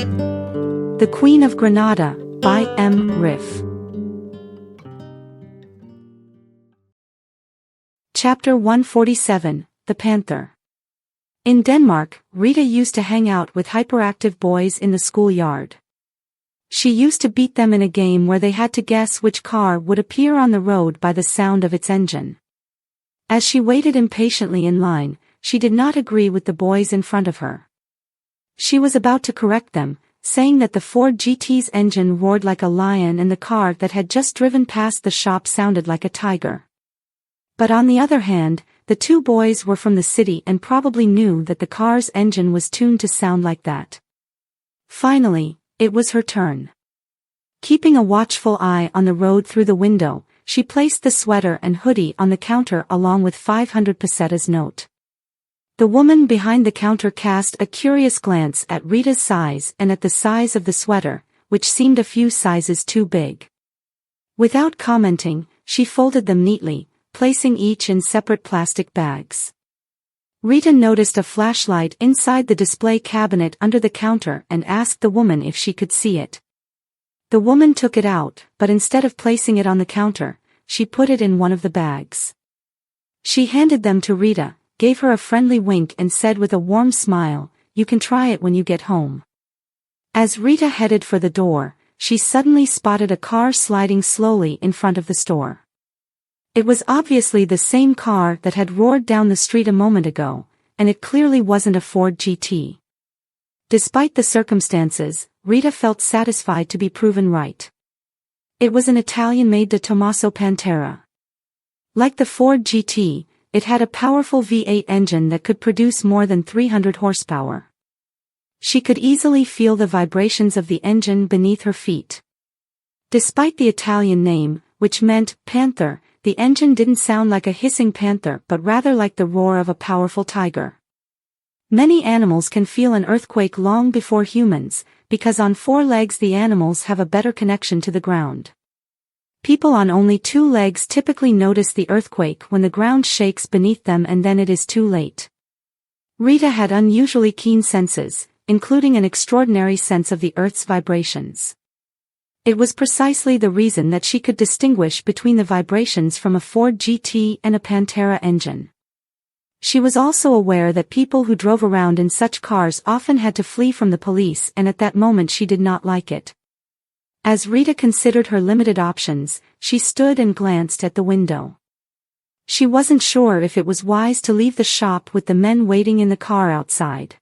The Queen of Granada, by M. Riff. Chapter 147, The Panther. In Denmark, Rita used to hang out with hyperactive boys in the schoolyard. She used to beat them in a game where they had to guess which car would appear on the road by the sound of its engine. As she waited impatiently in line, she did not agree with the boys in front of her. She was about to correct them, saying that the Ford GT's engine roared like a lion and the car that had just driven past the shop sounded like a tiger. But on the other hand, the two boys were from the city and probably knew that the car's engine was tuned to sound like that. Finally, it was her turn. Keeping a watchful eye on the road through the window, she placed the sweater and hoodie on the counter along with 500 pesetas note. The woman behind the counter cast a curious glance at Rita's size and at the size of the sweater, which seemed a few sizes too big. Without commenting, she folded them neatly, placing each in separate plastic bags. Rita noticed a flashlight inside the display cabinet under the counter and asked the woman if she could see it. The woman took it out, but instead of placing it on the counter, she put it in one of the bags. She handed them to Rita, gave her a friendly wink and said with a warm smile, "You can try it when you get home." As Rita headed for the door, she suddenly spotted a car sliding slowly in front of the store. It was obviously the same car that had roared down the street a moment ago, and it clearly wasn't a Ford GT. Despite the circumstances, Rita felt satisfied to be proven right. It was an Italian-made de Tommaso Pantera. Like the Ford GT, it had a powerful V8 engine that could produce more than 300 horsepower. She could easily feel the vibrations of the engine beneath her feet. Despite the Italian name, which meant panther, the engine didn't sound like a hissing panther but rather like the roar of a powerful tiger. Many animals can feel an earthquake long before humans, because on four legs the animals have a better connection to the ground. People on only two legs typically notice the earthquake when the ground shakes beneath them and then it is too late. Rita had unusually keen senses, including an extraordinary sense of the Earth's vibrations. It was precisely the reason that she could distinguish between the vibrations from a Ford GT and a Pantera engine. She was also aware that people who drove around in such cars often had to flee from the police, and at that moment she did not like it. As Rita considered her limited options, she stood and glanced at the window. She wasn't sure if it was wise to leave the shop with the men waiting in the car outside.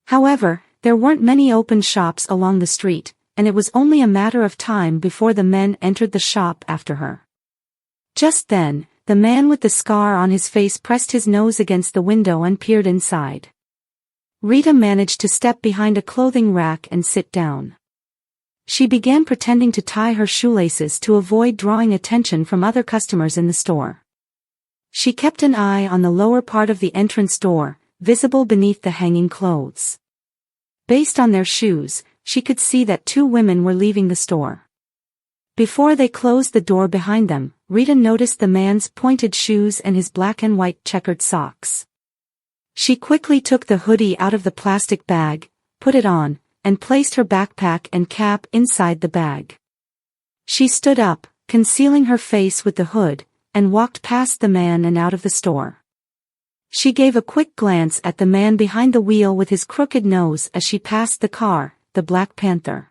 However, there weren't many open shops along the street, and it was only a matter of time before the men entered the shop after her. Just then, the man with the scar on his face pressed his nose against the window and peered inside. Rita managed to step behind a clothing rack and sit down. She began pretending to tie her shoelaces to avoid drawing attention from other customers in the store. She kept an eye on the lower part of the entrance door, visible beneath the hanging clothes. Based on their shoes, she could see that two women were leaving the store. Before they closed the door behind them, Rita noticed the man's pointed shoes and his black and white checkered socks. She quickly took the hoodie out of the plastic bag, put it on, and placed her backpack and cap inside the bag. She stood up, concealing her face with the hood, and walked past the man and out of the store. She gave a quick glance at the man behind the wheel with his crooked nose as she passed the car, the Black Panther.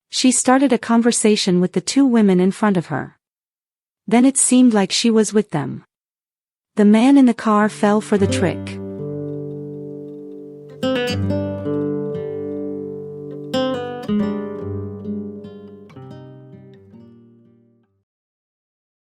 She started a conversation with the two women in front of her. Then it seemed like she was with them. The man in the car fell for the trick.